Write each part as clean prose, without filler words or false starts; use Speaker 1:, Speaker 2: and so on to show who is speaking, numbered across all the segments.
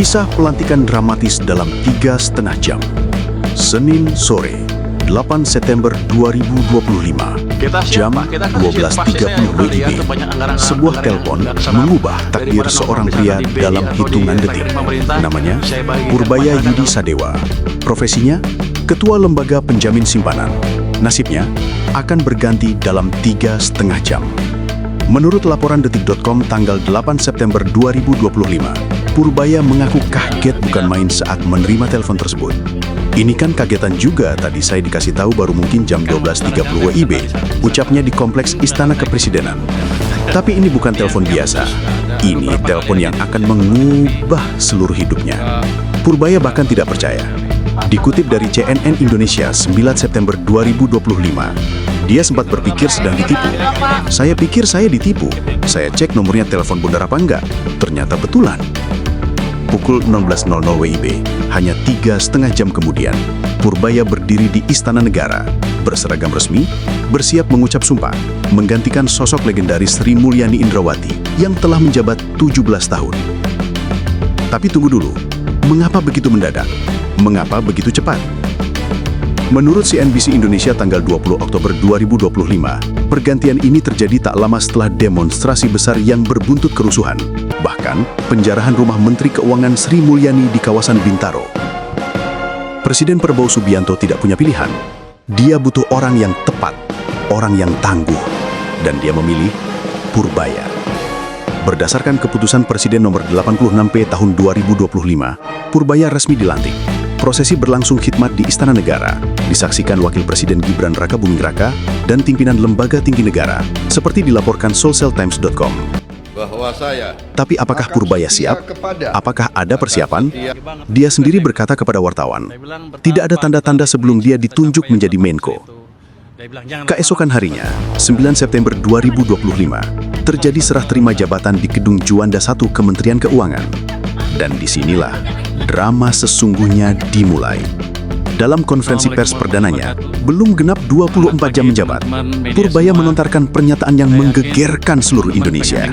Speaker 1: Kisah pelantikan dramatis dalam 3,5 jam. Senin sore, 8 September 2025, jam 12.30 WIB. Sebuah telepon mengubah takdir seorang pria dalam hitungan detik. Namanya Purbaya Yudi Sadewa. Profesinya, Ketua Lembaga Penjamin Simpanan. Nasibnya akan berganti dalam 3,5 jam. Menurut laporan detik.com tanggal 8 September 2025, Purbaya mengaku kaget bukan main saat menerima telepon tersebut. Ini kan kagetan juga, tadi saya dikasih tahu baru mungkin jam 12.30 WIB, ucapnya di Kompleks Istana Kepresidenan. Tapi ini bukan telepon biasa. Ini telepon yang akan mengubah seluruh hidupnya. Purbaya bahkan tidak percaya. Dikutip dari CNN Indonesia 9 September 2025, dia sempat berpikir sedang ditipu. Saya pikir saya ditipu. Saya cek nomornya telepon benar apa enggak. Ternyata betulan. Pukul 16.00 WIB, hanya 3,5 jam kemudian, Purbaya berdiri di Istana Negara, berseragam resmi, bersiap mengucap sumpah, menggantikan sosok legendaris Sri Mulyani Indrawati yang telah menjabat 17 tahun. Tapi tunggu dulu, mengapa begitu mendadak? Mengapa begitu cepat? Menurut CNBC Indonesia tanggal 20 Oktober 2025, pergantian ini terjadi tak lama setelah demonstrasi besar yang berbuntut kerusuhan. Bahkan, penjarahan rumah Menteri Keuangan Sri Mulyani di kawasan Bintaro. Presiden Prabowo Subianto tidak punya pilihan. Dia butuh orang yang tepat, orang yang tangguh. Dan dia memilih Purbaya. Berdasarkan keputusan Presiden nomor 86P tahun 2025, Purbaya resmi dilantik. Prosesi berlangsung khidmat di Istana Negara, disaksikan Wakil Presiden Gibran Rakabuming Raka dan pimpinan lembaga tinggi negara, seperti dilaporkan solseltimes.com. Tapi apakah Purbaya siap? Apakah ada persiapan? Dia sendiri berkata kepada wartawan, tidak ada tanda-tanda sebelum dia ditunjuk menjadi Menko. Keesokan harinya, 9 September 2025, terjadi serah terima jabatan di Gedung Juanda 1 Kementerian Keuangan. Dan disinilah drama sesungguhnya dimulai. Dalam konferensi pers perdananya, belum genap 24 jam menjabat, Purbaya melontarkan pernyataan yang menggegerkan seluruh Indonesia.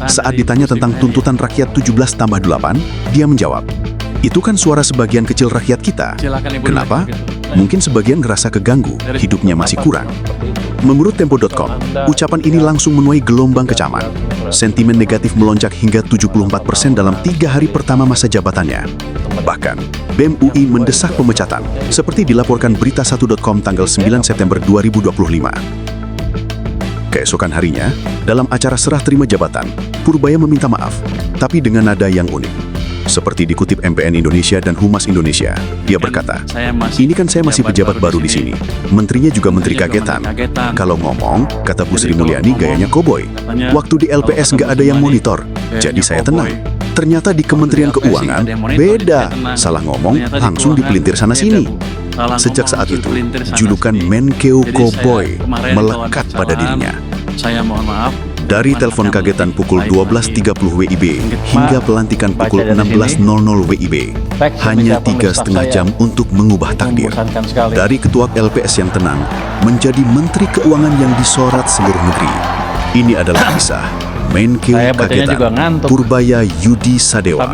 Speaker 1: Saat ditanya tentang tuntutan rakyat 17+8, dia menjawab, itu kan suara sebagian kecil rakyat kita. Kenapa? Mungkin sebagian ngerasa keganggu, hidupnya masih kurang. Menurut Tempo.com, ucapan ini langsung menuai gelombang kecaman. Sentimen negatif melonjak hingga 74% dalam 3 hari pertama masa jabatannya. Bahkan, BEM UI mendesak pemecatan, seperti dilaporkan Berita1.com tanggal 9 September 2025. Keesokan harinya, dalam acara serah terima jabatan, Purbaya meminta maaf, tapi dengan nada yang unik. Seperti dikutip MPN Indonesia dan Humas Indonesia, dia berkata, ini kan saya masih pejabat baru di sini. Menterinya juga menteri kagetan. Kalau ngomong, kata Bu Sri Mulyani gayanya koboi. Waktu di LPS nggak ada yang monitor, jadi saya tenang. Ternyata di Kementerian Keuangan, beda. Salah ngomong, langsung dipelintir sana-sini. Sejak saat itu, julukan Menkeu Koboi melekat pada dirinya.
Speaker 2: Saya mohon maaf.
Speaker 1: Dari telepon kagetan pukul 12.30 WIB hingga pelantikan pukul 16.00 WIB, hanya 3,5 jam untuk mengubah takdir. Dari ketua LPS yang tenang, menjadi Menteri Keuangan yang disorot seluruh negeri. Ini adalah kisah Menkeu kagetan Purbaya Yudi Sadewa.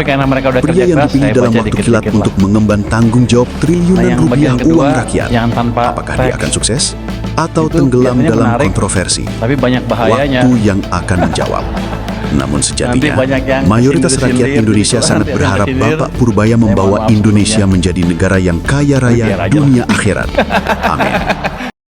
Speaker 1: Pria yang dipilih dalam waktu kilat untuk mengemban tanggung jawab triliunan rupiah uang rakyat. Apakah dia akan sukses? Atau tenggelam dalam kontroversi?
Speaker 2: Tapi banyak bahayanya.
Speaker 1: Waktu yang akan menjawab. Namun sejatinya, mayoritas rakyat Indonesia sangat berharap Bapak Purbaya membawa Indonesia menjadi negara yang kaya raya dunia akhirat. Amin.